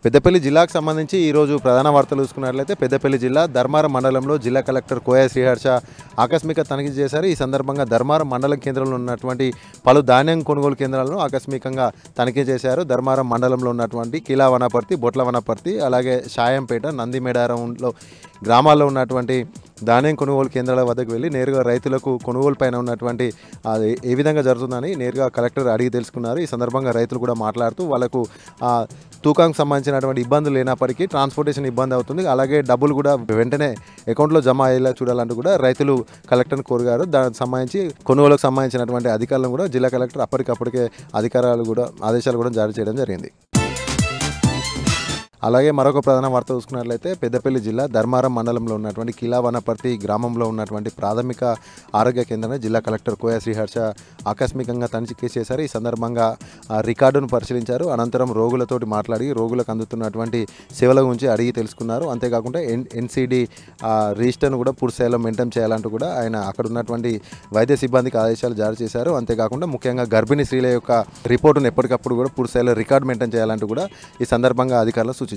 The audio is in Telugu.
పెద్దపల్లి జిల్లాకు సంబంధించి ఈరోజు ప్రధాన వార్తలు చూసుకున్నట్లయితే పెద్దపల్లి జిల్లా ధర్మారం మండలంలో జిల్లా కలెక్టర్ కోయ శ్రీహర్ష ఆకస్మిక తనిఖీ చేశారు. ఈ సందర్భంగా ధర్మారం మండలం కేంద్రంలో ఉన్నటువంటి పలు ధాన్యం కొనుగోలు కేంద్రాలను ఆకస్మికంగా తనిఖీ చేశారు. ధర్మారం మండలంలో ఉన్నటువంటి కీలా వనపర్తి, బొట్ల వనపర్తి, అలాగే షాయంపేట, నందిమేడారంలో గ్రామాల్లో ఉన్నటువంటి ధాన్యం కొనుగోలు కేంద్రాల వద్దకు వెళ్ళి నేరుగా రైతులకు కొనుగోలు పైన ఉన్నటువంటి అది ఏ విధంగా జరుగుతుందని నేరుగా కలెక్టర్ అడిగి తెలుసుకున్నారు. ఈ సందర్భంగా రైతులు కూడా మాట్లాడుతూ వాళ్ళకు తూకానికి సంబంధించినటువంటి ఇబ్బందులు లేనప్పటికీ ట్రాన్స్పోర్టేషన్ ఇబ్బంది అవుతుంది, అలాగే డబ్బులు కూడా వెంటనే అకౌంట్లో జమ అయ్యేలా చూడాలంటూ కూడా రైతులు కలెక్టర్ని కోరారు. దానికి సంబంధించి కొనుగోలుకు సంబంధించినటువంటి అధికారులను కూడా జిల్లా కలెక్టర్ అప్పటికప్పటికే ఆదేశాలు కూడా జారీ చేయడం జరిగింది. అలాగే మరొక ప్రధాన వార్త చూసుకున్నట్లయితే పెద్దపల్లి జిల్లా ధర్మారం మండలంలో ఉన్నటువంటి కీలా వనపర్తి గ్రామంలో ఉన్నటువంటి ప్రాథమిక ఆరోగ్య కేంద్రాన్ని జిల్లా కలెక్టర్ కోయ శ్రీహర్ష ఆకస్మికంగా తనిఖీ చేశారు. ఈ సందర్భంగా రికార్డును పరిశీలించారు. అనంతరం రోగులతోటి మాట్లాడి రోగులకు అందుతున్నటువంటి సేవల గురించి అడిగి తెలుసుకున్నారు. అంతేకాకుండా ఎన్సిడి రిజిస్టర్ను కూడా పూర్తి స్థాయిలో మెయింటైన్ చేయాలంటూ కూడా ఆయన అక్కడ ఉన్నటువంటి వైద్య సిబ్బందికి ఆదేశాలు జారీ చేశారు. అంతేకాకుండా ముఖ్యంగా గర్భిణీ స్త్రీల యొక్క రిపోర్టును ఎప్పటికప్పుడు కూడా పూర్తి స్థాయిలో రికార్డు మెయింటైన్ చేయాలంటూ కూడా ఈ సందర్భంగా అధికారులు సూచించారు.